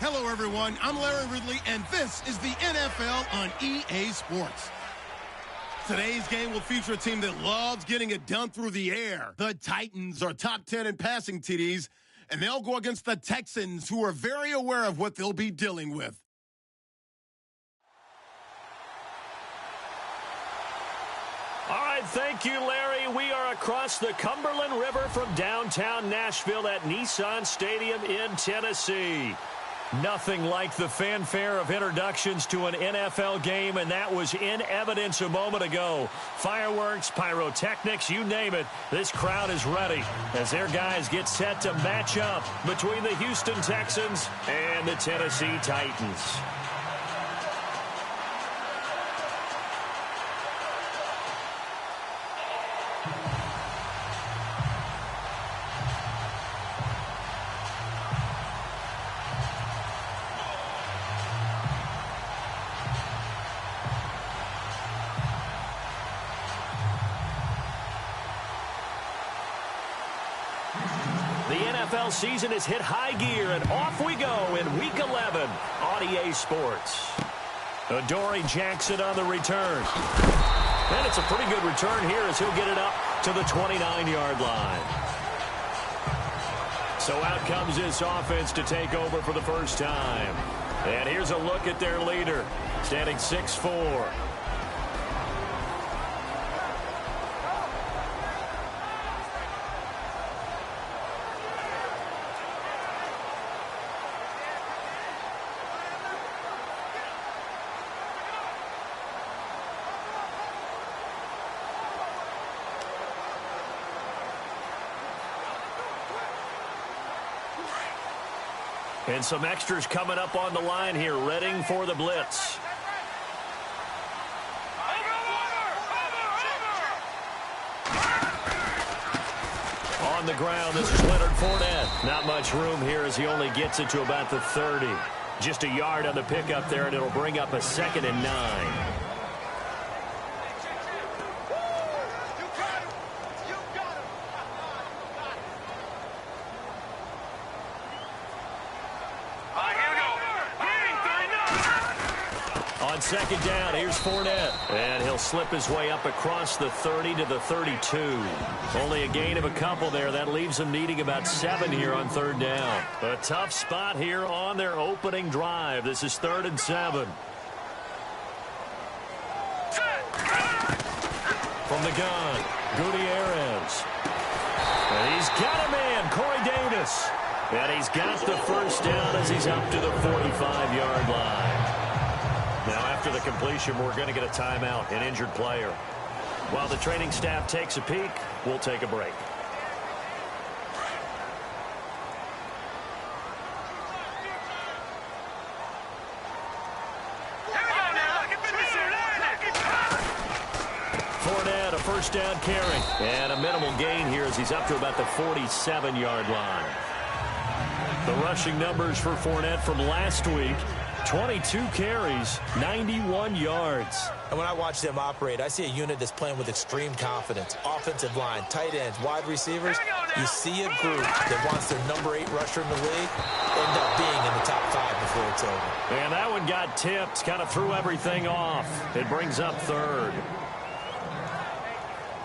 Hello, everyone. I'm Larry Ridley, and this is the NFL on EA Sports. Today's game will feature a team that loves getting it done through the air. The Titans are top 10 in passing TDs, and they'll go against the Texans, who are very aware of what they'll be dealing with. All right, thank you, Larry. We are across the Cumberland River from downtown Nashville at Nissan Stadium in Tennessee. Nothing like the fanfare of introductions to an NFL game, and that was in evidence a moment ago. Fireworks, pyrotechnics, you name it. This crowd is ready as their guys get set to match up between the Houston Texans and the Tennessee Titans. The NFL season has hit high gear, and off we go in Week 11 on EA Sports. Adoree Jackson on the return. And it's a pretty good return here as he'll get it up to the 29-yard line. So out comes this offense to take over for the first time. And here's a look at their leader, standing 6'4". And some extras coming up on the line here, readying for the blitz. On the ground, this is Leonard Fournette. Not much room here as he only gets it to about the 30. Just a yard on the pickup there, and it'll bring up a 2nd and 9. On 2nd down, here's Fournette. And he'll slip his way up across the 30 to the 32. Only a gain of a couple there. That leaves them needing about 7 here on 3rd down. A tough spot here on their opening drive. This is 3rd and 7. From the gun, Gutierrez. And he's got a man, Corey Davis. And he's got the first down as he's up to the 45-yard line. Now, after the completion, we're going to get a timeout, an injured player. While the training staff takes a peek, we'll take a break. Fournette, a first down carry. And a minimal gain here as he's up to about the 47-yard line. The rushing numbers for Fournette from last week: 22 carries, 91 yards. And when I watch them operate, I see a unit that's playing with extreme confidence. Offensive line, tight ends, wide receivers. You see a group that wants their number 8 rusher in the league end up being in the top 5 before it's over. And that one got tipped, kind of threw everything off. It brings up 3rd.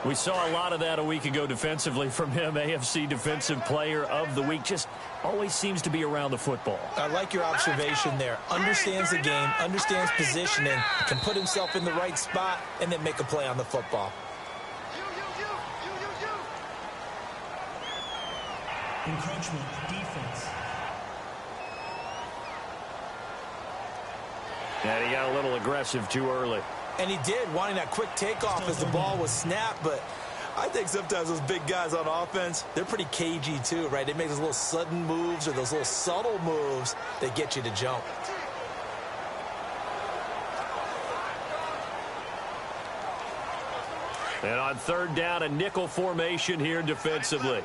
We saw a lot of that a week ago defensively from him. AFC Defensive Player of the Week. Just always seems to be around the football. I like your observation there. Understands the game, understands positioning, can put himself in the right spot, and then make a play on the football. Encroachment defense. And he got a little aggressive too early. And he did, wanting that quick takeoff as the ball was snapped. But I think sometimes those big guys on offense, they're pretty cagey too, right? They make those little sudden moves or those little subtle moves that get you to jump. And on 3rd down, a nickel formation here defensively.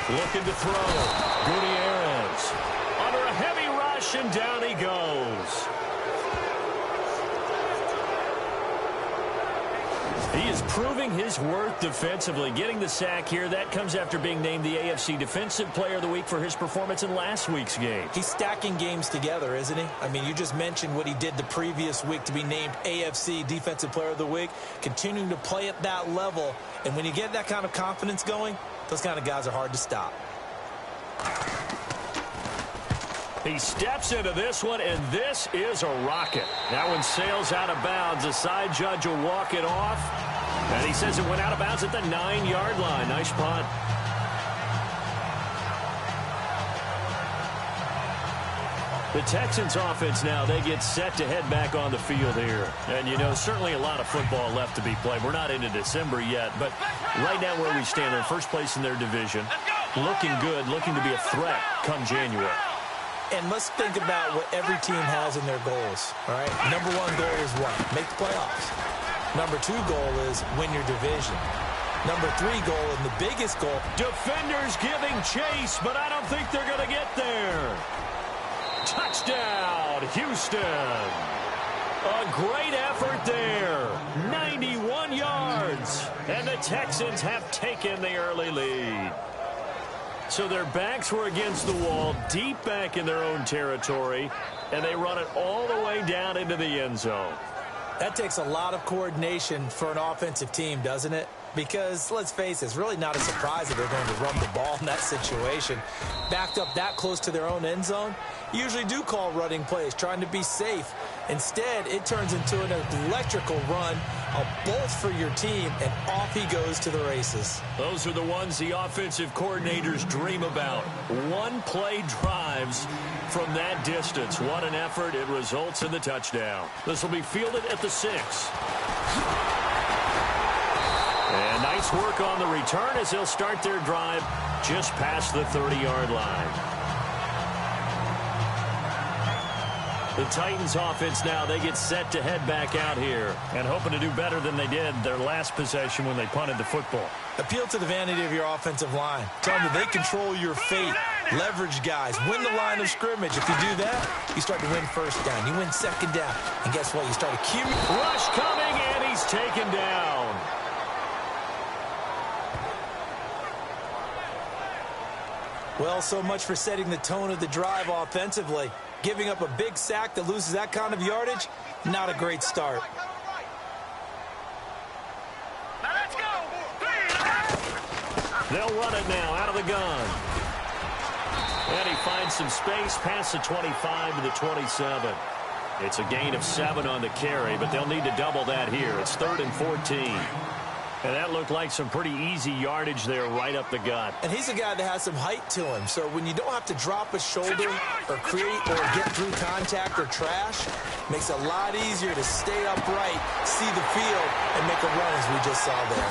Looking to throw. Gutierrez. Under a heavy rush, and down he goes. He is proving his worth defensively. Getting the sack here, that comes after being named the AFC Defensive Player of the Week for his performance in last week's game. He's stacking games together, isn't he? I mean, you just mentioned what he did the previous week to be named AFC Defensive Player of the Week, continuing to play at that level. And when you get that kind of confidence going, those kind of guys are hard to stop. He steps into this one, and this is a rocket. That one sails out of bounds. The side judge will walk it off. And he says it went out of bounds at the 9-yard line. Nice punt. The Texans offense now, they get set to head back on the field here. And, you know, certainly a lot of football left to be played. We're not into December yet, but right now where we stand, they're in first place in their division. Looking good, looking to be a threat come January. And let's think about what every team has in their goals, all right? Number one goal is what? Make the playoffs. Number two goal is win your division. Number three goal, and the biggest goal. Defenders giving chase, but I don't think they're going to get there. Touchdown, Houston. A great effort there. 91 yards. And the Texans have taken the early lead. So their backs were against the wall, deep back in their own territory, and they run it all the way down into the end zone. That takes a lot of coordination for an offensive team, doesn't it? Because, let's face it, it's really not a surprise that they're going to run the ball in that situation. Backed up that close to their own end zone, you usually do call running plays, trying to be safe. Instead, it turns into an electrical run, a bolt for your team, and off he goes to the races. Those are the ones the offensive coordinators dream about. One-play drives from that distance. What an effort. It results in the touchdown. This will be fielded at the 6. And nice work on the return as they'll start their drive just past the 30-yard line. The Titans offense now, they get set to head back out here and hoping to do better than they did their last possession when they punted the football. Appeal to the vanity of your offensive line. Tell them that they control your fate. Leverage guys. Win the line of scrimmage. If you do that, you start to win first down. You win second down. And guess what? You start accumulating. Rush coming, and he's taken down. Well, so much for setting the tone of the drive offensively. Giving up a big sack that loses that kind of yardage, not a great start. Now let's go. They'll run it now out of the gun. And he finds some space past the 25 to the 27. It's a gain of 7 on the carry, but they'll need to double that here. It's 3rd and 14. And that looked like some pretty easy yardage there right up the gut. And he's a guy that has some height to him. So when you don't have to drop a shoulder or create or get through contact or trash, makes it a lot easier to stay upright, see the field, and make a run as we just saw there.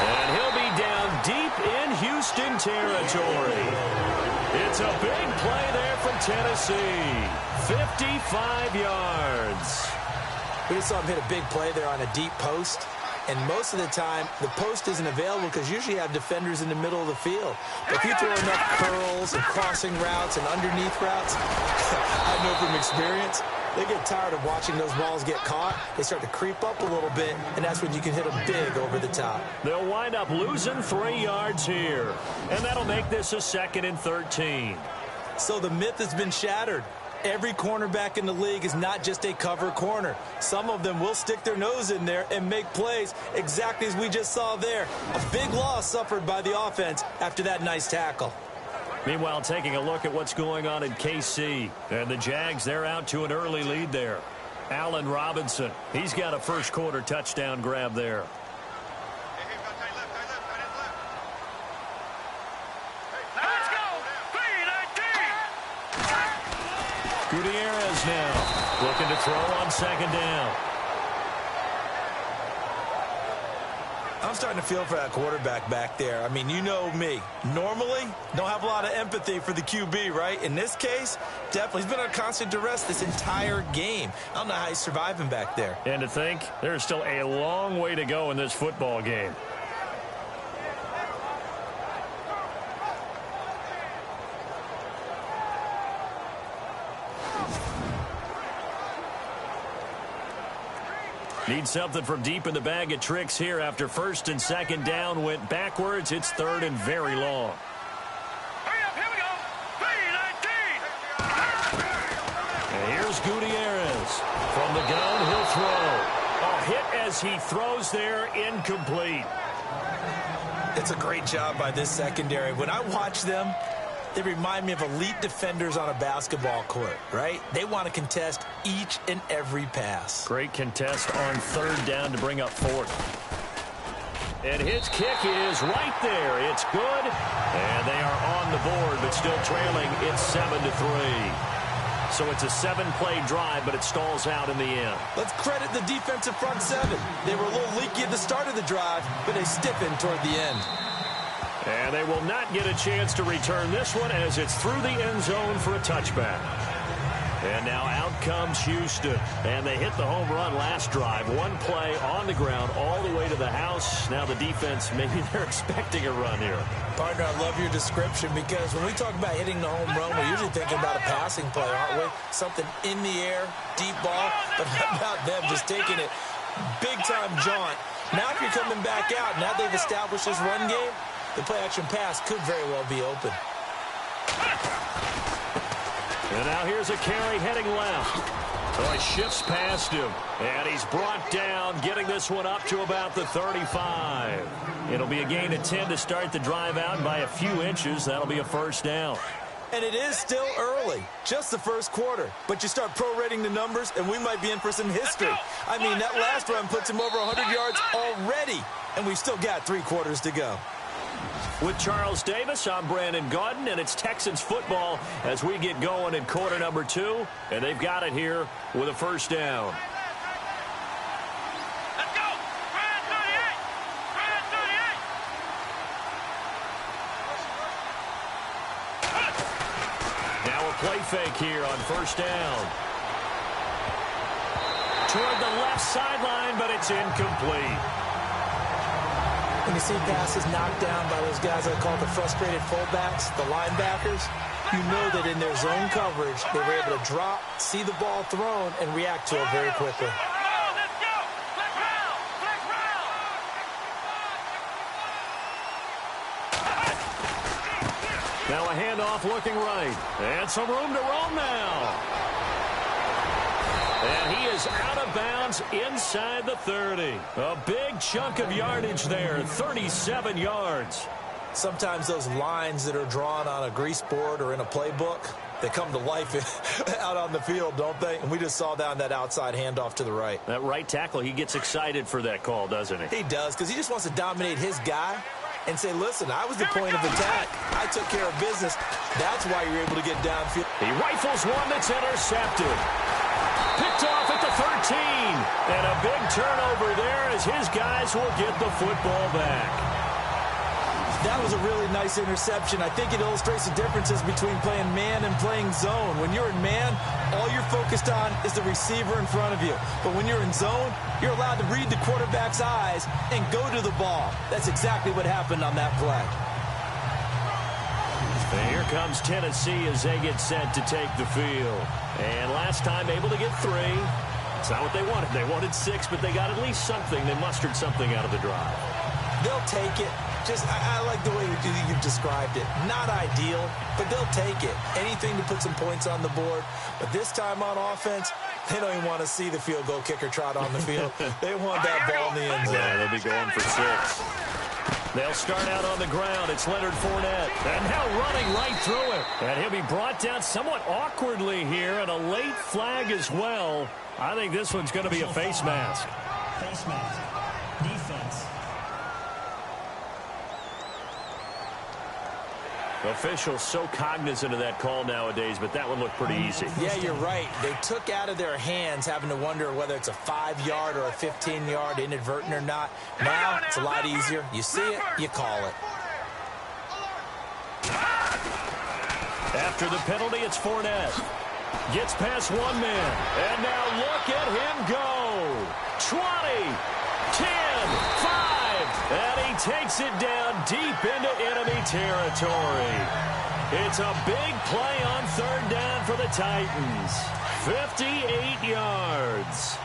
And he'll be down deep in Houston territory. It's a big play there from Tennessee. 55 yards. We just saw him hit a big play there on a deep post. And most of the time, the post isn't available because usually you have defenders in the middle of the field. But if you throw enough curls and crossing routes and underneath routes, I know from experience, they get tired of watching those balls get caught. They start to creep up a little bit, and that's when you can hit them big over the top. They'll wind up losing 3 yards here. And that'll make this a 2nd and 13. So the myth has been shattered. Every cornerback in the league is not just a cover corner. Some of them will stick their nose in there and make plays exactly as we just saw there. A big loss suffered by the offense after that nice tackle. Meanwhile, taking a look at what's going on in KC. And the Jags, they're out to an early lead there. Allen Robinson, he's got a first-quarter touchdown grab there. Gutierrez now looking to throw on 2nd down. I'm starting to feel for that quarterback back there. I mean, you know me. Normally, don't have a lot of empathy for the QB, right? In this case, definitely. He's been under constant duress this entire game. I don't know how he's surviving back there. And to think, there's still a long way to go in this football game. Need something from deep in the bag of tricks here after first and second down went backwards. It's third and very long. Hurry up, here we go. 3-19. And here's Gutierrez. From the gun, he'll throw. A hit as he throws there, incomplete. It's a great job by this secondary. When I watch them, they remind me of elite defenders on a basketball court, right? They want to contest each and every pass. Great contest on third down to bring up fourth. And his kick is right there. It's good. And they are on the board, but still trailing. It's 7-3. So it's a 7-play drive, but it stalls out in the end. Let's credit the defensive front seven. They were a little leaky at the start of the drive, but they stiffened toward the end. And they will not get a chance to return this one as it's through the end zone for a touchback. And now out comes Houston. And they hit the home run last drive. One play on the ground all the way to the house. Now the defense, maybe they're expecting a run here. Partner, I love your description because when we talk about hitting the home run, we're usually thinking about a passing play, aren't we? Something in the air, deep ball. But how about them just taking it big-time jaunt? Now if you're coming back out, now they've established this run game, the play-action pass could very well be open. And now here's a carry heading left. So he shifts past him. And he's brought down, getting this one up to about the 35. It'll be a gain of 10 to start the drive out by a few inches. That'll be a first down. And it is still early, just the first quarter. But you start prorating the numbers, and we might be in for some history. I mean, that last run puts him over 100 yards already, and we've still got 3 quarters to go. With Charles Davis, I'm Brandon Gaudin, and it's Texans football as we get going in quarter number 2. And they've got it here with a first down. Let's go. Brand 38. Brand 38. Now a play fake here on first down. Toward the left sideline, but it's incomplete. When you see passes knocked down by those guys I call the frustrated fullbacks, the linebackers, you know that in their zone coverage, they were able to drop, see the ball thrown, and react to it very quickly. Let's go. Flex round. Flex round. Now a handoff looking right. And some room to roam now. And he is out of bounds inside the 30. A big chunk of yardage there, 37 yards. Sometimes those lines that are drawn on a grease board or in a playbook, they come to life out on the field, don't they? And we just saw down that outside handoff to the right. That right tackle, he gets excited for that call, doesn't he? He does, because he just wants to dominate his guy and say, listen, I was the point of attack. I took care of business. That's why you're able to get downfield. He rifles one that's intercepted. Picked off at the 13. And a big turnover there as his guys will get the football back. That was a really nice interception. I think it illustrates the differences between playing man and playing zone. When you're in man, all you're focused on is the receiver in front of you. But when you're in zone, you're allowed to read the quarterback's eyes and go to the ball. That's exactly what happened on that play. And here comes Tennessee as they get set to take the field. And last time able to get 3. It's not what they wanted. They wanted 6, but they got at least something. They mustered something out of the drive. They'll take it. Just, I like the way you've described it. Not ideal, but they'll take it. Anything to put some points on the board. But this time on offense, they don't even want to see the field goal kicker trot on the field. They want that ball in the end zone. Yeah, they'll be going for 6. They'll start out on the ground. It's Leonard Fournette. And now running right through it. And he'll be brought down somewhat awkwardly here. And a late flag as well. I think this one's going to be a face mask. Face mask. Defense. Officials so cognizant of that call nowadays, but that one looked pretty easy. Yeah, you're right. They took out of their hands having to wonder whether it's a 5-yard or a 15-yard, inadvertent or not. Now, it's a lot easier. You see it, you call it. After the penalty, it's Fournette. Gets past one man. And now look at him go. 20, 10, 5. And he takes it down deep into enemy territory. It's a big play on third down for the Titans. 58 yards.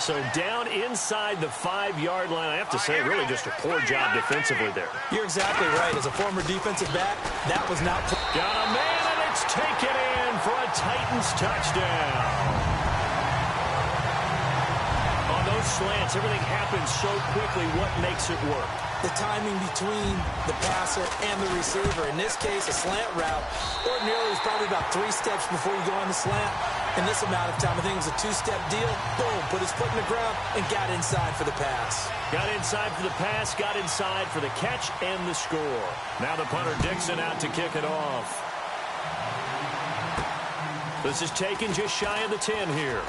So down inside the 5-yard line. I have to say, really just a poor job defensively there. You're exactly right. As a former defensive back, that was not... Got a man, and it's taken in for a Titans touchdown. On those slants, everything happens so quickly. What makes it work? The timing between the passer and the receiver. In this case, a slant route. Ordinarily, it's probably about 3 steps before you go on the slant. In this amount of time, I think it was a 2-step deal. Boom, put his foot in the ground and got inside for the pass. Got inside for the pass, got inside for the catch and the score. Now the punter Dixon out to kick it off. This is taken just shy of the 10 here.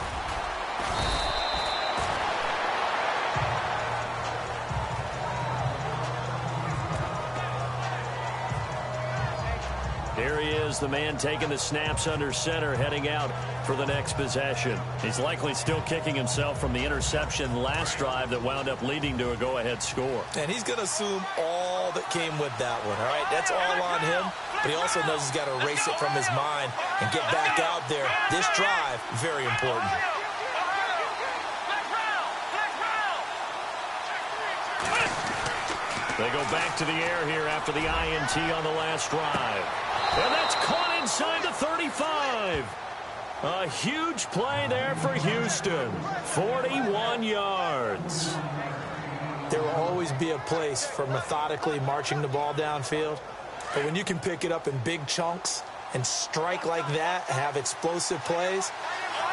Here he is, the man taking the snaps under center, heading out for the next possession. He's likely still kicking himself from the interception last drive that wound up leading to a go-ahead score. And he's going to assume all that came with that one, all right? That's all on him, but he also knows he's got to erase it from his mind and get back out there. This drive, very important. They go back to the air here after the INT on the last drive. And that's caught inside the 35. A huge play there for Houston. 41 yards. There will always be a place for methodically marching the ball downfield. But when you can pick it up in big chunks and strike like that and have explosive plays,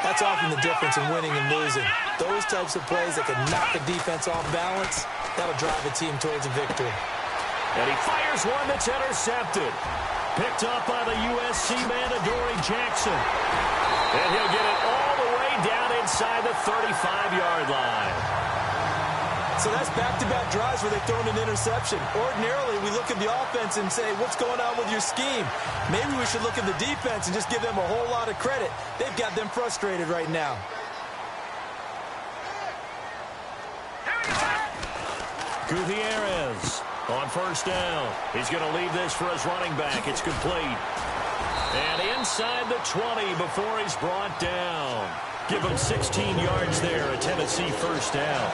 that's often the difference in winning and losing. Those types of plays that can knock the defense off balance, that'll drive a team towards a victory. And he fires one that's intercepted. Picked up by the USC man, Adoree Jackson. And he'll get it all the way down inside the 35-yard line. So that's back-to-back drives where they've thrown an interception. Ordinarily, we look at the offense and say, what's going on with your scheme? Maybe we should look at the defense and just give them a whole lot of credit. They've got them frustrated right now. Gutierrez on first down. He's going to leave this for his running back. It's complete. And inside the 20 before he's brought down. Give him 16 yards there, a Tennessee first down.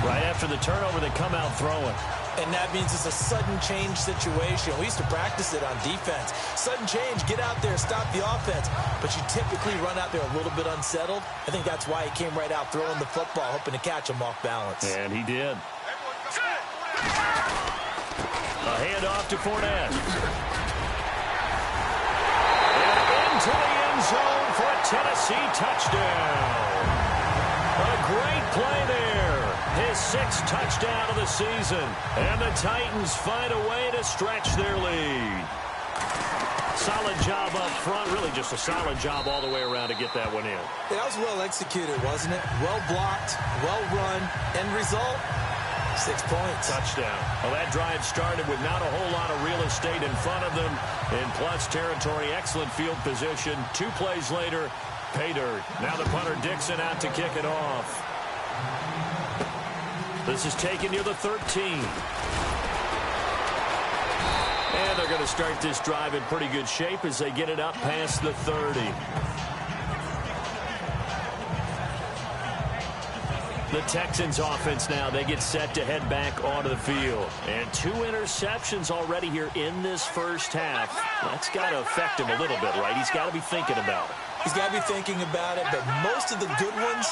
Right after the turnover, they come out throwing. And that means it's a sudden change situation. We used to practice it on defense. Sudden change, get out there, stop the offense. But you typically run out there a little bit unsettled. I think that's why he came right out throwing the football, hoping to catch him off balance. And he did. A handoff to Fournette. And into the end zone for a Tennessee touchdown. A great play there. His 6th touchdown of the season. And the Titans find a way to stretch their lead. Solid job up front. Really just a solid job all the way around to get that one in. That was well executed, wasn't it? Well blocked, well run. End result, 6 points. Touchdown. Well, that drive started with not a whole lot of real estate in front of them. In plus territory, excellent field position. 2 plays later, pay dirt. Now the punter Dixon out to kick it off. This is taken near the 13. And they're going to start this drive in pretty good shape as they get it up past the 30. The Texans offense now, they get set to head back onto the field. And 2 interceptions already here in this first half. That's got to affect him a little bit, right? He's got to be thinking about it. He's got to be thinking about it, but most of the good ones,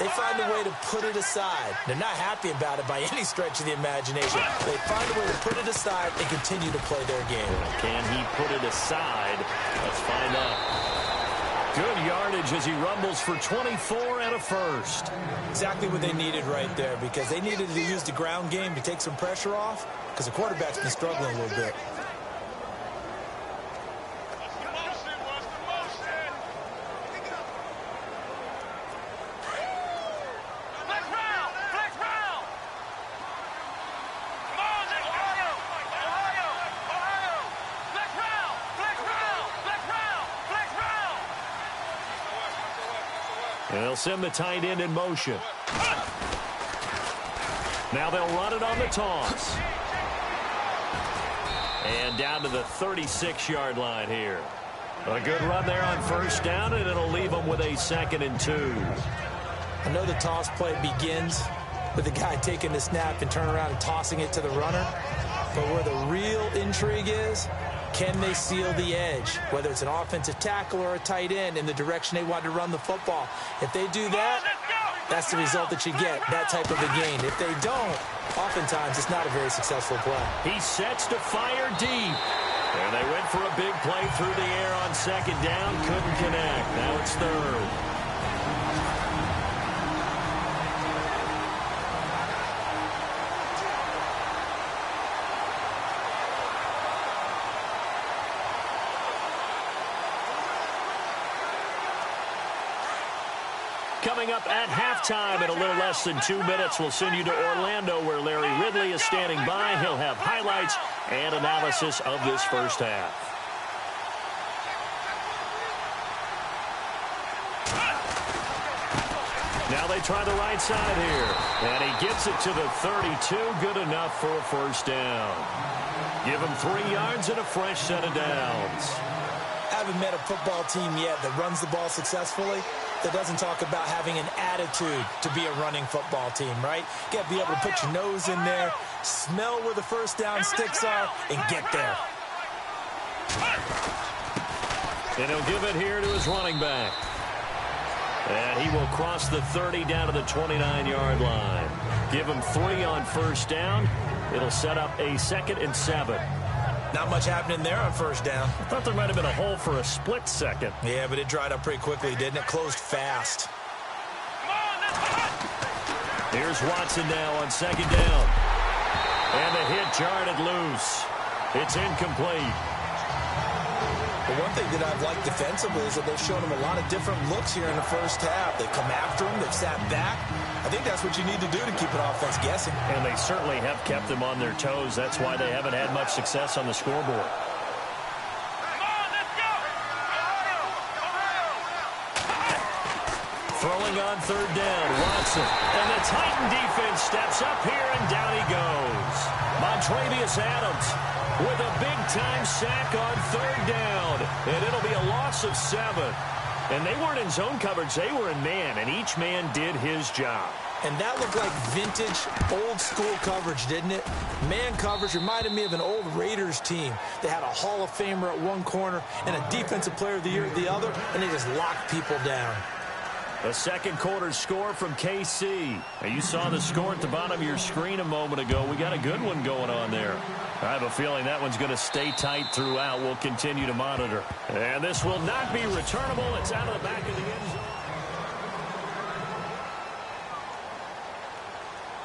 they find a way to put it aside. They're not happy about it by any stretch of the imagination. They find a way to put it aside and continue to play their game. Can he put it aside? Let's find out. Good yardage as he rumbles for 24 and a first. Exactly what they needed right there, because they needed to use the ground game to take some pressure off, because the quarterback's been struggling a little bit. And they'll send the tight end in motion. Now they'll run it on the toss. And down to the 36-yard line here. A good run there on first down, and it'll leave them with a 2nd and 2. I know the toss play begins with the guy taking the snap and turning around and tossing it to the runner. But where the real intrigue is, can they seal the edge? Whether it's an offensive tackle or a tight end in the direction they want to run the football. If they do that, that's the result that you get, that type of a gain. If they don't, oftentimes it's not a very successful play. He sets to fire deep. And they went for a big play through the air on second down. Couldn't connect. Now it's third. Coming up at halftime in a little less than 2 minutes, we'll send you to Orlando where Larry Ridley is standing by. He'll have highlights and analysis of this first half. Now they try the right side here. And he gets it to the 32. Good enough for a first down. Give him 3 yards and a fresh set of downs. I haven't met a football team yet that runs the ball successfully that doesn't talk about having an attitude to be a running football team, right? You got to be able to put your nose in there, smell where the first down sticks are, and get there. And he'll give it here to his running back. And he will cross the 30 down to the 29-yard line. Give him 3 on first down. It'll set up a 2nd and 7. Not much happening there on first down. I thought there might have been a hole for a split second. Yeah, but it dried up pretty quickly, didn't it? Closed fast. Here's Watson now on second down. And the hit jarred it loose. It's incomplete. The one thing that I've liked defensively is that they've shown him a lot of different looks here in the first half. They've come after him. They've sat back. I think that's what you need to do to keep an offense guessing. And they certainly have kept them on their toes. That's why they haven't had much success on the scoreboard. Throwing on third down, Watson. And the Titan defense steps up here, and down he goes. Montravius Adams with a big-time sack on third down. And it'll be a loss of 7. And they weren't in zone coverage. They were in man, and each man did his job. And that looked like vintage, old-school coverage, didn't it? Man coverage reminded me of an old Raiders team. They had a Hall of Famer at one corner and a Defensive Player of the Year at the other, and they just locked people down. The second quarter score from KC. Now, you saw the score at the bottom of your screen a moment ago. We got a good one going on there. I have a feeling that one's going to stay tight throughout. We'll continue to monitor. And this will not be returnable. It's out of the back of the end zone.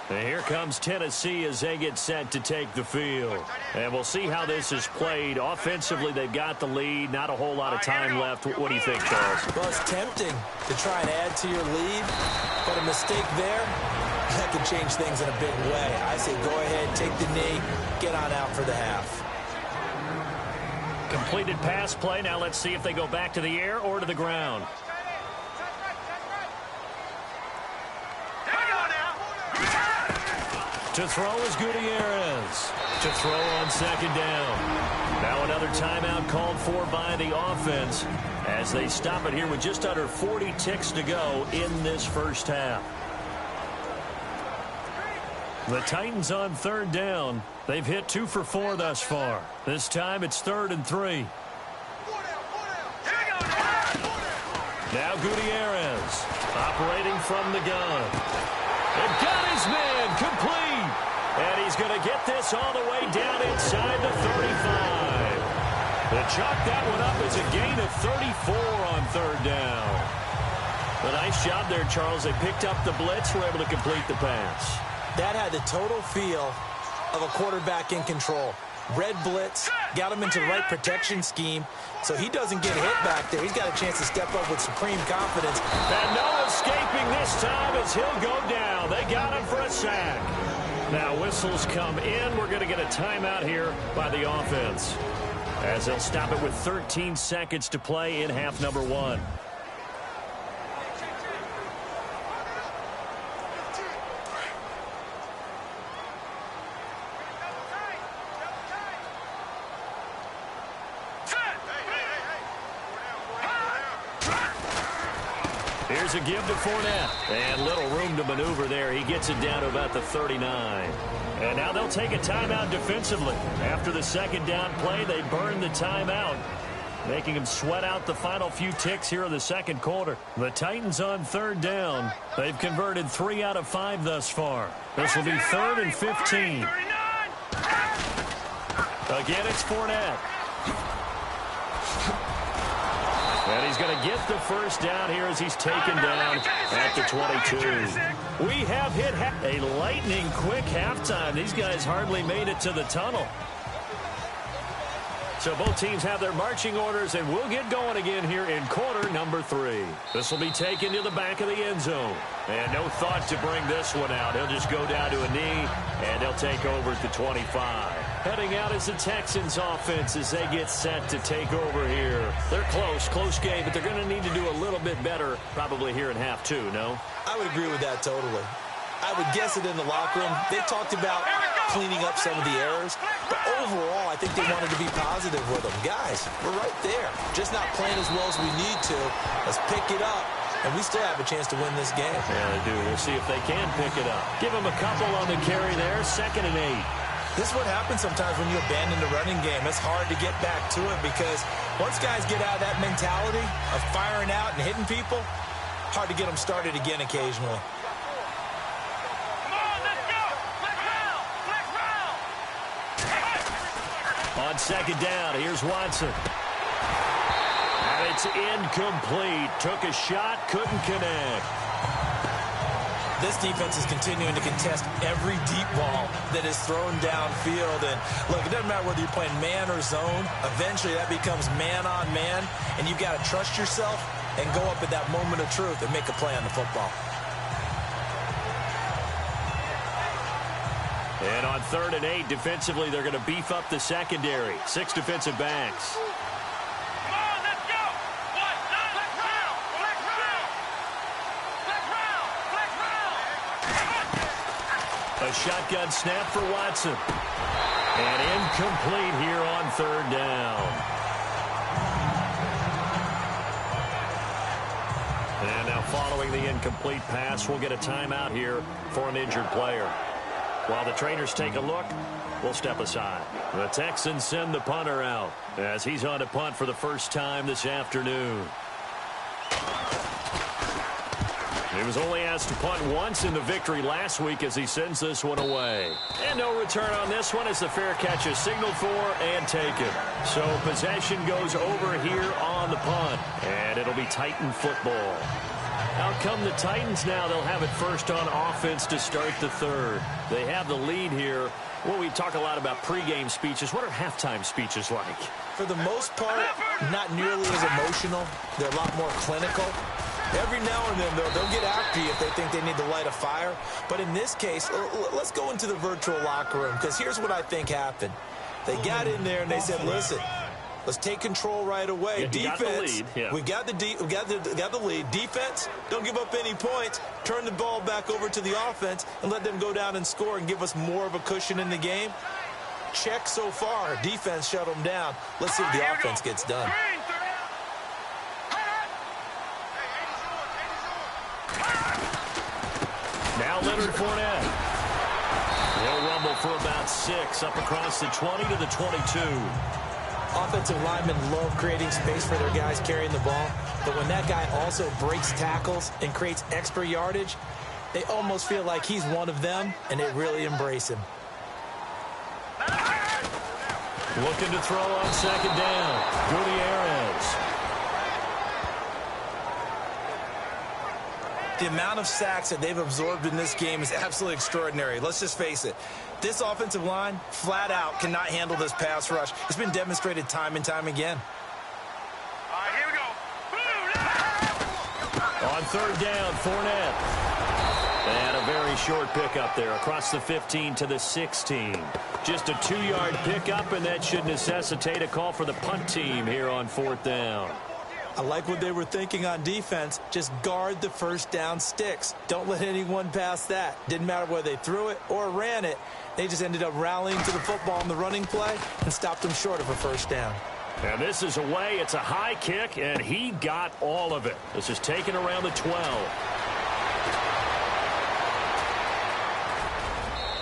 And here comes Tennessee as they get set to take the field. And we'll see how this is played. Offensively, they've got the lead. Not a whole lot of time left. What do you think, Charles? Well, it's tempting to try and add to your lead, but a mistake there, that could change things in a big way. I say go ahead, take the knee, get on out for the half. Completed pass play. Now let's see if they go back to the air or to the ground. To throw is Gutierrez. To throw on second down. Now another timeout called for by the offense as they stop it here with just under 40 ticks to go in this first half. The Titans on third down. They've hit 2 for 4 thus far. This time it's 3rd and 3. Now Gutierrez operating from the gun. And got his man complete. And he's going to get this all the way down inside the 35. They chalk that one up as a gain of 34 on third down. A nice job there, Charles. They picked up the blitz, were able to complete the pass. That had the total feel of a quarterback in control. Red blitz, got him into the right protection scheme, so he doesn't get hit back there. He's got a chance to step up with supreme confidence. And no escaping this time as he'll go down. They got him for a sack. Now whistles come in. We're going to get a timeout here by the offense as they'll stop it with 13 seconds to play in half number 1. Here's a give to Fournette. And little room to maneuver there. He gets it down to about the 39. And now they'll take a timeout defensively. After the second down play, they burn the timeout, making them sweat out the final few ticks here in the second quarter. The Titans on third down. They've converted 3 out of 5 thus far. This will be 3rd and 15. Again, it's Fournette. And he's going to get the first down here as he's taken down at the 22. We have hit a lightning-quick halftime. These guys hardly made it to the tunnel. So both teams have their marching orders, and we'll get going again here in quarter number 3. This will be taken to the back of the end zone. And no thought to bring this one out. He'll just go down to a knee, and they'll take over at the 25. Heading out is the Texans offense as they get set to take over here. They're close game, but they're going to need to do a little bit better probably here in half 2, no? I would agree with that totally. I would guess it in the locker room. They talked about cleaning up some of the errors, but overall, I think they wanted to be positive with them. Guys, we're right there. Just not playing as well as we need to. Let's pick it up, and we still have a chance to win this game. Yeah, they do. We'll see if they can pick it up. Give them a couple on the carry there, 2nd and 8. This is what happens sometimes when you abandon the running game. It's hard to get back to it because once guys get out of that mentality of firing out and hitting people, hard to get them started again occasionally. On 2nd down, here's Watson. And it's incomplete. Took a shot, couldn't connect. This defense is continuing to contest every deep ball that is thrown downfield. And look, it doesn't matter whether you're playing man or zone. Eventually, that becomes man on man. And you've got to trust yourself and go up at that moment of truth and make a play on the football. And on 3rd and 8, defensively, they're going to beef up the secondary. 6 defensive backs. A shotgun snap for Watson. And incomplete here on 3rd down. And now following the incomplete pass, we'll get a timeout here for an injured player. While the trainers take a look, we'll step aside. The Texans send the punter out as he's on to punt for the first time this afternoon. He was only asked to punt once in the victory last week as he sends this one away. And no return on this one as the fair catch is signaled for and taken. So possession goes over here on the punt, and it'll be Titan football. Out come the Titans now. They'll have it first on offense to start the 3rd. They have the lead here. Well, we talk a lot about pregame speeches. What are halftime speeches like? For the most part, not nearly as emotional. They're a lot more clinical. Every now and then, they'll get after you if they think they need to light a fire. But in this case, let's go into the virtual locker room, because here's what I think happened. They got in there and they said, listen, let's take control right away. Defense, we got the lead. Defense, don't give up any points. Turn the ball back over to the offense and let them go down and score and give us more of a cushion in the game. Check so far. Defense shut them down. Let's see if the offense gets done. Now Leonard Fournette. He'll rumble for about 6 up across the 20 to the 22. Offensive linemen love creating space for their guys carrying the ball, but when that guy also breaks tackles and creates extra yardage, they almost feel like he's one of them, and they really embrace him. Looking to throw on 2nd down. Gutierrez. The amount of sacks that they've absorbed in this game is absolutely extraordinary. Let's just face it. This offensive line, flat out, cannot handle this pass rush. It's been demonstrated time and time again. All right, here we go. On 3rd down, Fournette. And a very short pickup there across the 15 to the 16. Just a 2-yard pickup, and that should necessitate a call for the punt team here on 4th down. I like what they were thinking on defense. Just guard the first down sticks. Don't let anyone pass that. Didn't matter whether they threw it or ran it. They just ended up rallying to the football in the running play and stopped them short of a first down. And this is away. It's a high kick, and he got all of it. This is taken around the 12.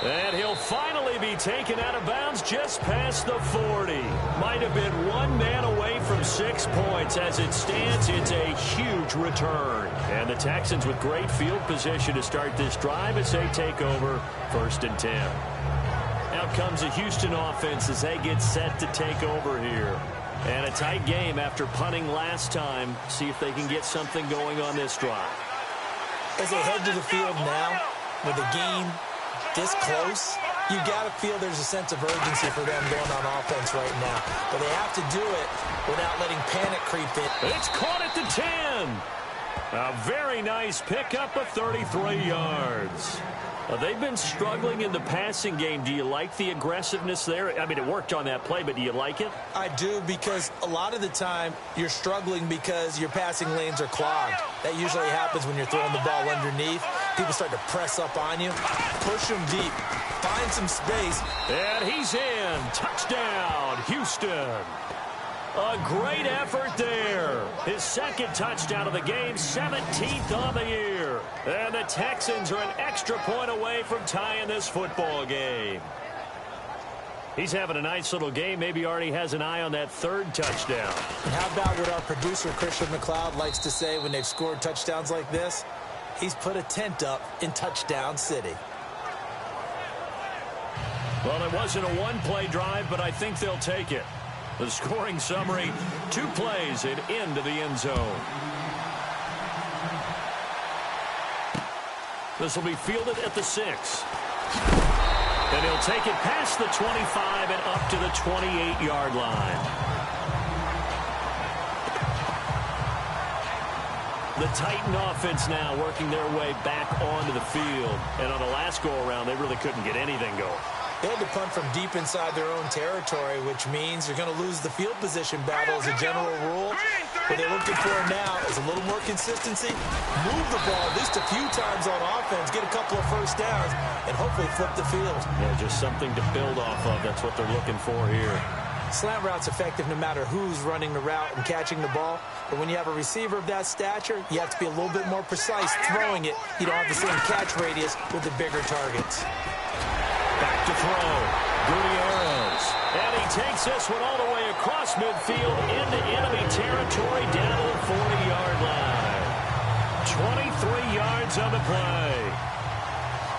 And he'll finally be taken out of bounds just past the 40. Might have been one man away from 6 points. As it stands, it's a huge return. And the Texans with great field position to start this drive as they take over 1st and 10. Out comes the Houston offense as they get set to take over here. And a tight game after punting last time. See if they can get something going on this drive. As they head to the field now, with the game this close, you got to feel there's a sense of urgency for them going on offense right now. But they have to do it without letting panic creep in. It's caught at the 10. A very nice pickup of 33 yards. They've been struggling in the passing game. Do you like the aggressiveness there? I mean, it worked on that play, but do you like it? I do, because a lot of the time you're struggling because your passing lanes are clogged. That usually happens when you're throwing the ball underneath. People start to press up on you. Push them deep. Find some space. And he's in. Touchdown, Houston. A great effort there. His 2nd touchdown of the game, 17th on the year. And the Texans are an extra point away from tying this football game. He's having a nice little game. Maybe already has an eye on that 3rd touchdown. And how about what our producer, Christian McLeod, likes to say when they've scored touchdowns like this? He's put a tent up in Touchdown City. Well, it wasn't a one-play drive, but I think they'll take it. The scoring summary, 2 plays and into the end zone. This will be fielded at the 6. And he'll take it past the 25 and up to the 28-yard line. The Titan offense now working their way back onto the field. And on the last go-around, they really couldn't get anything going. They had to punt from deep inside their own territory, which means you're going to lose the field position battle as a general rule. What they're looking for now is a little more consistency, move the ball at least a few times on offense, get a couple of first downs, and hopefully flip the field. Yeah, just something to build off of. That's what they're looking for here. Slant route's effective no matter who's running the route and catching the ball. But when you have a receiver of that stature, you have to be a little bit more precise throwing it. You don't have the same catch radius with the bigger targets. Back to throw. Gutierrez. And he takes this one all the way across midfield into enemy territory down to the 40-yard line. 23 yards on the play.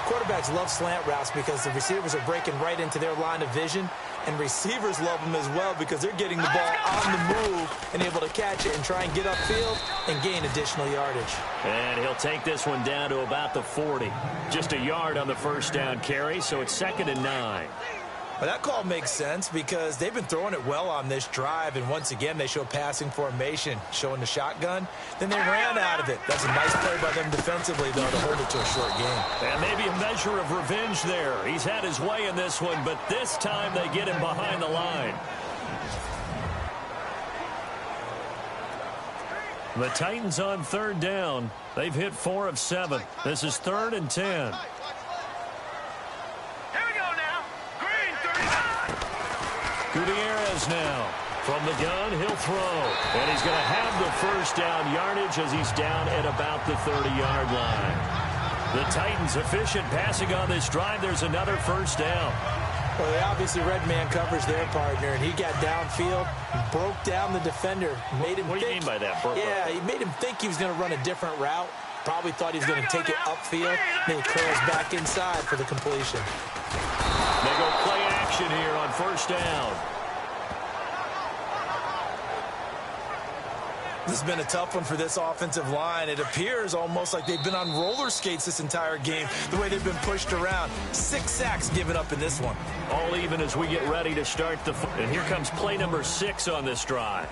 Quarterbacks love slant routes because the receivers are breaking right into their line of vision, and receivers love them as well because they're getting the ball on the move and able to catch it and try and get upfield and gain additional yardage. And he'll take this one down to about the 40. Just a yard on the first down carry, so it's 2nd and 9. Well, that call makes sense because they've been throwing it well on this drive, and once again they show passing formation, showing the shotgun. Then they ran out of it. That's a nice play by them defensively, though, to hold it to a short game. And maybe a measure of revenge there. He's had his way in this one, but this time they get him behind the line. The Titans on 3rd down. They've hit 4 of 7. This is 3rd and 10. Gutierrez now. From the gun, he'll throw. And he's going to have the first down yardage as he's down at about the 30-yard line. The Titans efficient passing on this drive. There's another first down. Well, they obviously red man covers their partner, and he got downfield, broke down the defender, made him What do you mean by that? Yeah, he made him think he was going to run a different route. Probably thought he was going to take it upfield. Then he curls back inside for the completion. They go play action here on first down. This has been a tough one for this offensive line. It appears almost like they've been on roller skates this entire game, the way they've been pushed around. 6 sacks given up in this one. All even as we get ready to start the... And here comes play number 6 on this drive.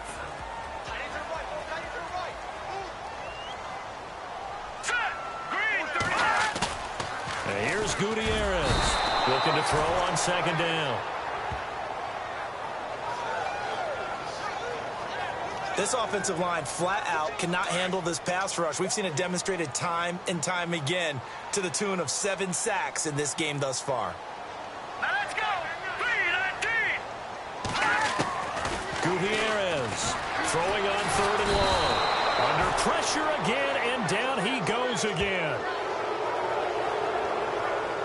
And here's Gutierrez looking to throw on 2nd down. This offensive line flat out cannot handle this pass rush. We've seen it demonstrated time and time again to the tune of 7 sacks in this game thus far. Now let's go. 3-19. Gutierrez throwing on 3rd and long. Under pressure again, and down he goes again.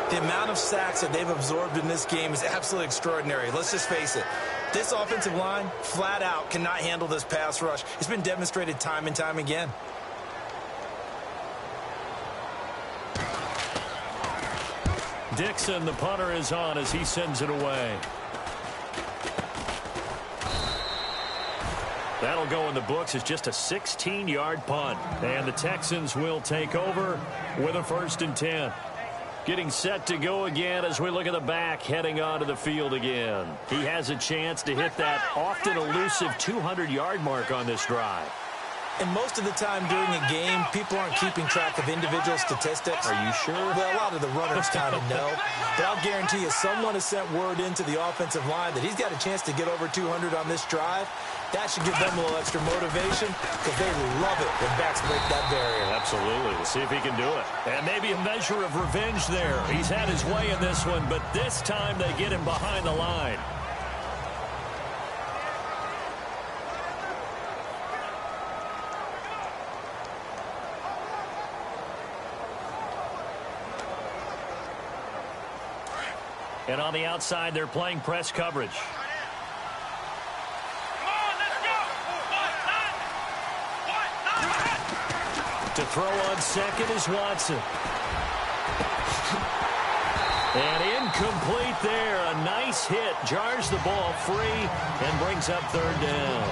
The amount of sacks that they've absorbed in this game is absolutely extraordinary. Let's just face it. This offensive line, flat out, cannot handle this pass rush. It's been demonstrated time and time again. Dixon, the punter, is on as he sends it away. That'll go in the books as just a 16-yard punt. And the Texans will take over with a 1st and 10. Getting set to go again as we look at the back heading onto the field again. He has a chance to hit that often elusive 200-yard mark on this drive. And most of the time during a game, people aren't keeping track of individual statistics. Are you sure? Well, a lot of the runners kind of know. But I'll guarantee you someone has sent word into the offensive line that he's got a chance to get over 200 on this drive. That should give them a little extra motivation because they love it when backs break that barrier. Absolutely. We'll see if he can do it. And maybe a measure of revenge there. He's had his way in this one, but this time they get him behind the line. And on the outside, they're playing press coverage. To throw on second is Watson. And incomplete there. A nice hit. Jars the ball free and brings up 3rd down.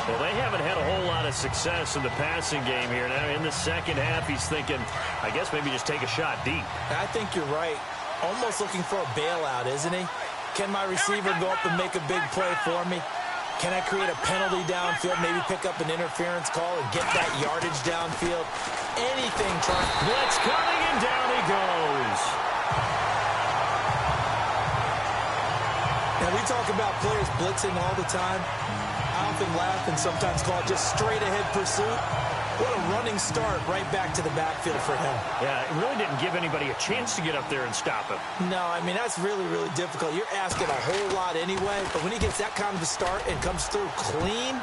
Well, they haven't had a whole lot of success in the passing game here. Now, in the second half, he's thinking, I guess maybe just take a shot deep. I think you're right. Almost looking for a bailout, isn't he? Can my receiver go up and make a big play for me? Can I create a penalty downfield, maybe pick up an interference call and get that yardage downfield? Anything trying. Blitz coming, and down he goes. Now, we talk about players blitzing all the time. I often laugh and sometimes call it just straight-ahead pursuit. What a running start right back to the backfield for him. Yeah, it really didn't give anybody a chance to get up there and stop him. No, I mean, that's really, really difficult. You're asking a whole lot anyway, but when he gets that kind of a start and comes through clean,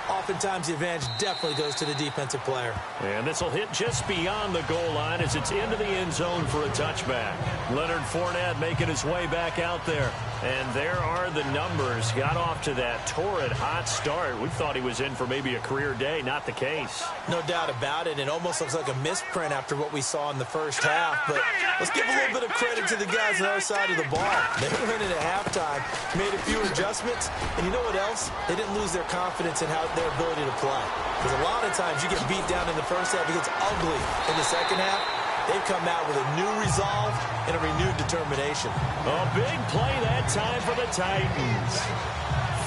oftentimes the advantage definitely goes to the defensive player. And this will hit just beyond the goal line as it's into the end zone for a touchback. Leonard Fournette making his way back out there. And there are the numbers. Got off to that torrid hot start. We thought he was in for maybe a career day. Not the case. No doubt about it. It almost looks like a misprint after what we saw in the first half. But let's give a little bit of credit to the guys on the other side of the ball. They were in it at halftime, made a few adjustments. And you know what else? They didn't lose their confidence in their ability to play. Because a lot of times you get beat down in the first half. It gets ugly in the second half. They've come out with a new resolve and a renewed determination. A big play that time for the Titans.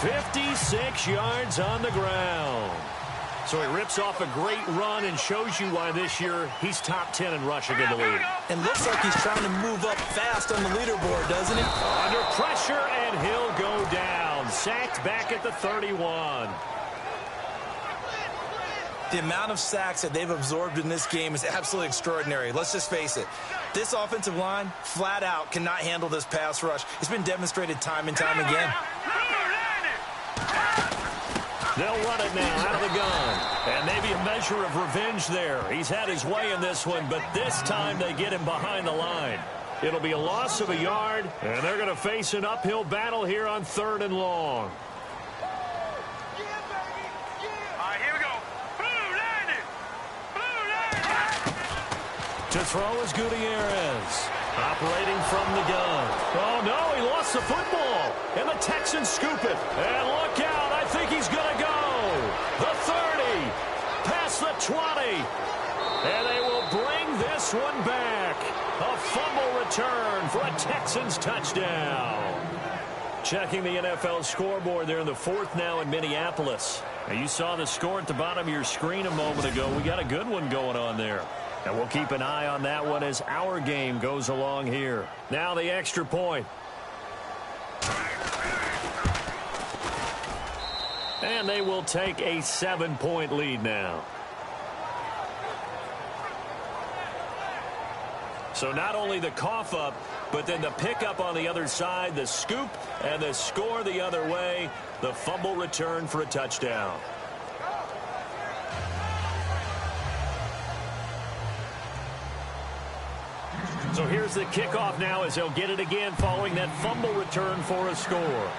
56 yards on the ground. So he rips off a great run and shows you why this year he's top 10 in rushing in the league. And looks like he's trying to move up fast on the leaderboard, doesn't he? Under pressure, and he'll go down. Sacked back at the 31. The amount of sacks that they've absorbed in this game is absolutely extraordinary. Let's just face it. This offensive line, flat out, cannot handle this pass rush. It's been demonstrated time and time again. They'll run it now out of the gun. And maybe a measure of revenge there. He's had his way in this one, but this time they get him behind the line. It'll be a loss of a yard, and they're going to face an uphill battle here on 3rd and long. To throw is Gutierrez. Operating from the gun. Oh, no, he lost the football. And the Texans scoop it. And look out, I think he's going to go. The 30, past the 20. And they will bring this one back. A fumble return for a Texans touchdown. Checking the NFL scoreboard there in the 4th now in Minneapolis. Now, you saw the score at the bottom of your screen a moment ago. We got a good one going on there. And we'll keep an eye on that one as our game goes along here. Now the extra point. And they will take a 7-point lead now. So not only the cough up, but then the pickup on the other side, the scoop, and the score the other way. The fumble return for a touchdown. So here's the kickoff now as he'll get it again following that fumble return for a score.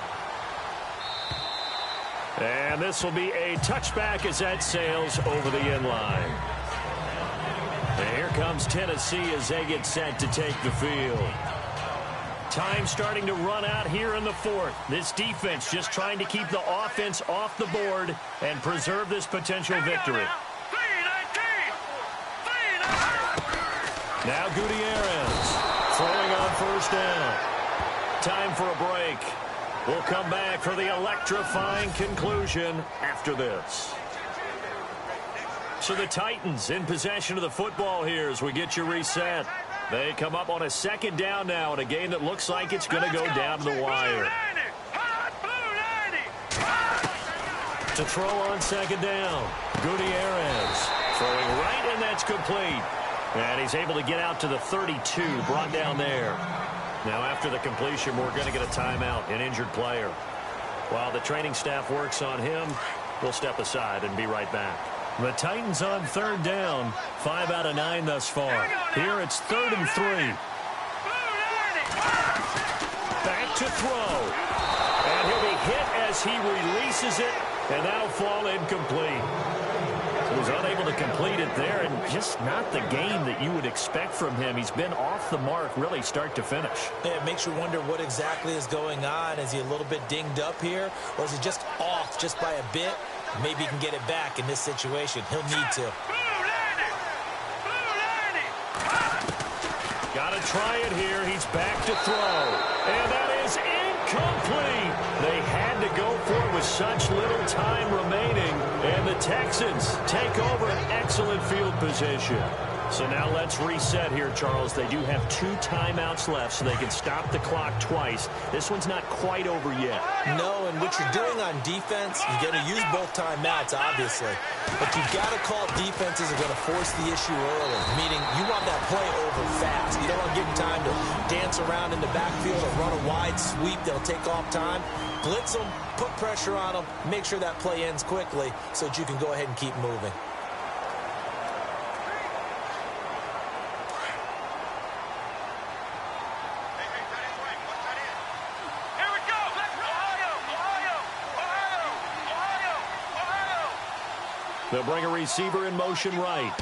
And this will be a touchback as that sails over the end line. And here comes Tennessee as they get set to take the field. Time starting to run out here in the fourth. This defense just trying to keep the offense off the board and preserve this potential victory. Now Gutierrez throwing on first down. Time for a break. We'll come back for the electrifying conclusion after this. So the Titans in possession of the football here as we get you reset. They come up on a second down now in a game that looks like it's going to go down to the wire. To throw on second down. Gutierrez throwing right, and that's complete. And he's able to get out to the 32, brought down there. Now after the completion, we're going to get a timeout, an injured player. While the training staff works on him, we'll step aside and be right back. The Titans on third down, 5 out of 9 thus far. Here it's 3rd and 3. Back to throw. And he'll be hit as he releases it, and that'll fall incomplete. He was unable to complete it there, and just not the game that you would expect from him. He's been off the mark really start to finish. Yeah, it makes you wonder what exactly is going on. Is he a little bit dinged up here, or is he just off just by a bit? Maybe he can get it back in this situation. He'll need to. Got to try it here. He's back to throw. And that is incomplete. They had to go for it with such little time remaining. And the Texans take over an excellent field position. So now let's reset here, Charles. They do have 2 timeouts left, so they can stop the clock twice. This one's not quite over yet. No, and what you're doing on defense, you're going to use both timeouts, obviously. But you've got to call defenses are going to force the issue early, meaning you want that play over fast. You don't want to give them time to dance around in the backfield or run a wide sweep that'll take off time. Blitz them, put pressure on them, make sure that play ends quickly so that you can go ahead and keep moving. They'll bring a receiver in motion right.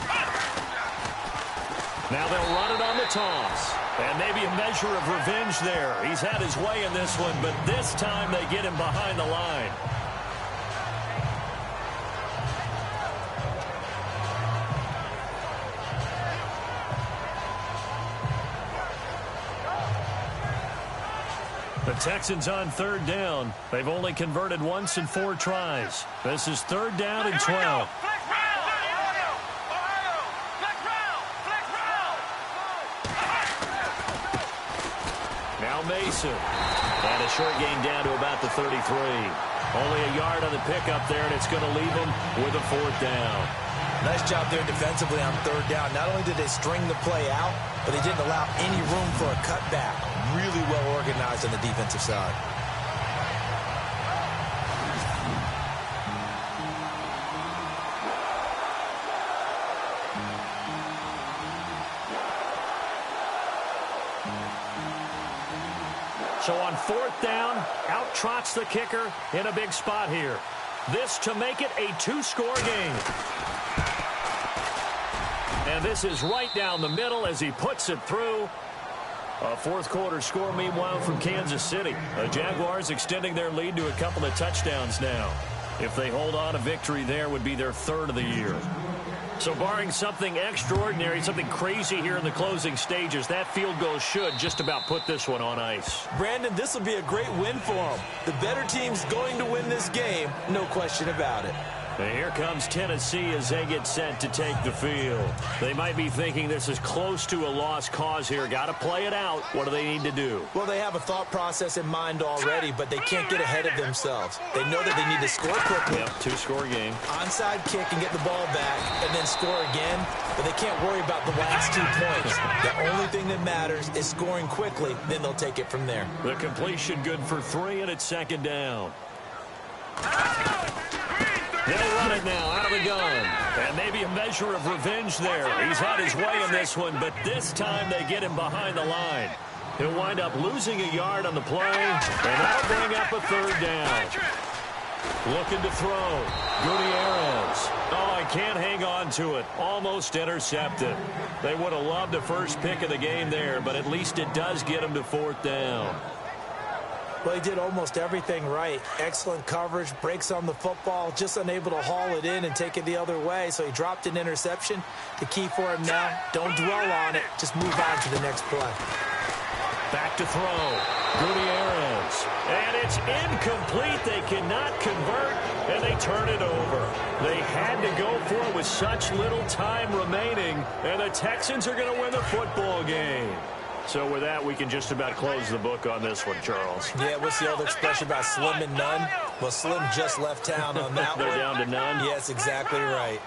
Now they'll run it on the toss. And maybe a measure of revenge there. He's had his way in this one, but this time they get him behind the line. The Texans on third down. They've only converted once in 4 tries. This is 3rd down and 12. Now Mason. And a short gain down to about the 33. Only a yard on the pickup there, and it's going to leave them with a 4th down. Nice job there defensively on 3rd down. Not only did they string the play out, but they didn't allow any room for a cutback. Really well organized on the defensive side. So on 4th down, out trots the kicker in a big spot here. This to make it a 2-score game. And this is right down the middle as he puts it through. A 4th quarter score, meanwhile, from Kansas City. The Jaguars extending their lead to a couple of touchdowns now. If they hold on, a victory there would be their 3rd of the year. So barring something extraordinary, something crazy here in the closing stages, that field goal should just about put this one on ice. Brandon, this will be a great win for them. The better team's going to win this game, no question about it. And here comes Tennessee as they get set to take the field. They might be thinking this is close to a lost cause here. Got to play it out. What do they need to do? Well, they have a thought process in mind already, but they can't get ahead of themselves. They know that they need to score quickly. Yep, two-score game. Onside kick and get the ball back and then score again, but they can't worry about the last 2 points. The only thing that matters is scoring quickly, then they'll take it from there. The completion good for 3, and it's second down. They'll run it now out of the gun. And maybe a measure of revenge there. He's had his way in this one, but this time they get him behind the line. He'll wind up losing a yard on the play, and that'll bring up a third down. Looking to throw. Gutierrez. Oh, I can't hang on to it. Almost intercepted. They would have loved the first pick of the game there, but at least it does get him to fourth down. Well, he did almost everything right. Excellent coverage, breaks on the football, just unable to haul it in and take it the other way, so he dropped an interception. The key for him now, don't dwell on it. Just move on to the next play. Back to throw. Gutierrez. And it's incomplete. They cannot convert, and they turn it over. They had to go for it with such little time remaining, and the Texans are going to win the football game. So with that, we can just about close the book on this one, Charles. Yeah, what's the old expression about slim and none? Well, Slim just left town on that one. They're down to none? Yes, exactly right.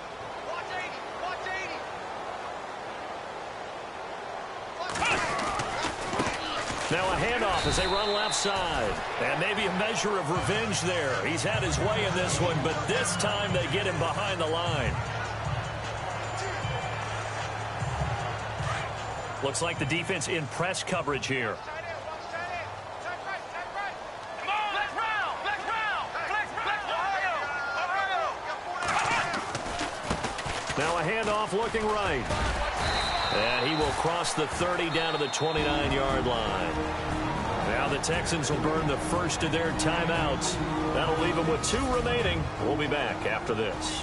Now a handoff as they run left side. And maybe a measure of revenge there. He's had his way in this one, but this time they get him behind the line. Looks like the defense in press coverage here. Now a handoff looking right. And he will cross the 30 down to the 29-yard line. Now the Texans will burn the first of their timeouts. That'll leave them with 2 remaining. We'll be back after this.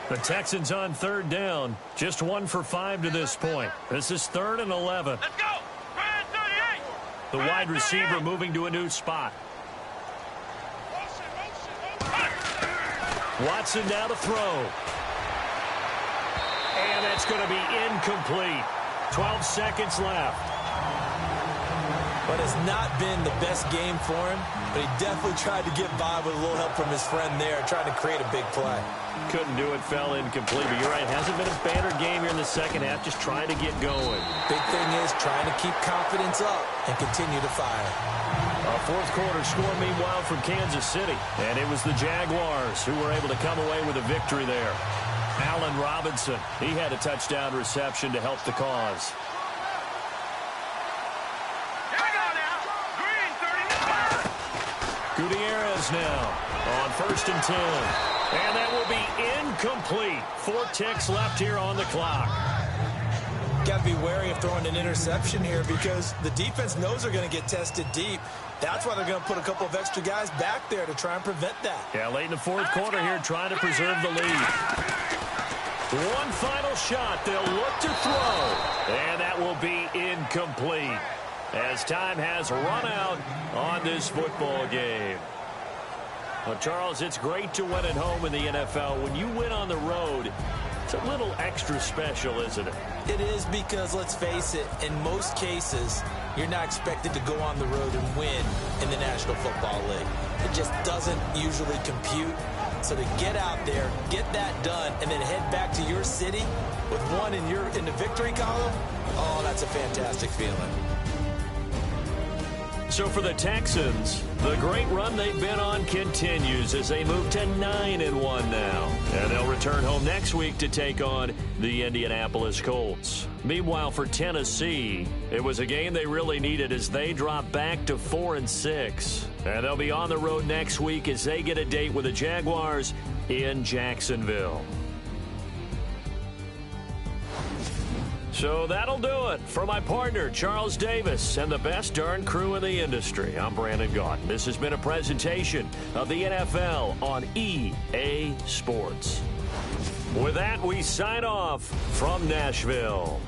The Texans on third down. Just 1 for 5 to this point. This is 3rd and 11. Let's go. The wide receiver moving to a new spot. Watson now to throw. And that's going to be incomplete. 12 seconds left. But it's not been the best game for him, but he definitely tried to get by with a little help from his friend there, trying to create a big play. Couldn't do it, fell incomplete. But you're right, hasn't been a banner game here in the second half, just trying to get going. Big thing is trying to keep confidence up and continue to fire. A fourth quarter score, meanwhile, from Kansas City. And it was the Jaguars who were able to come away with a victory there. Allen Robinson, he had a touchdown reception to help the cause. Gutierrez now on 1st and 10. And that will be incomplete. 4 ticks left here on the clock. Got to be wary of throwing an interception here because the defense knows they're going to get tested deep. That's why they're going to put a couple of extra guys back there to try and prevent that. Yeah, late in the fourth quarter here trying to preserve the lead. One final shot. They'll look to throw. And that will be incomplete as time has run out on this football game. Well, Charles, it's great to win at home in the NFL. When you win on the road, it's a little extra special, isn't it? It is because, let's face it, in most cases, you're not expected to go on the road and win in the National Football League. It just doesn't usually compute. So to get out there, get that done, and then head back to your city with one in the victory column, oh, that's a fantastic feeling. So for the Texans, the great run they've been on continues as they move to 9-1 now. And they'll return home next week to take on the Indianapolis Colts. Meanwhile, for Tennessee, it was a game they really needed as they drop back to 4-6. And they'll be on the road next week as they get a date with the Jaguars in Jacksonville. So that'll do it for my partner, Charles Davis, and the best darn crew in the industry. I'm Brandon Gaunt. This has been a presentation of the NFL on EA Sports. With that, we sign off from Nashville.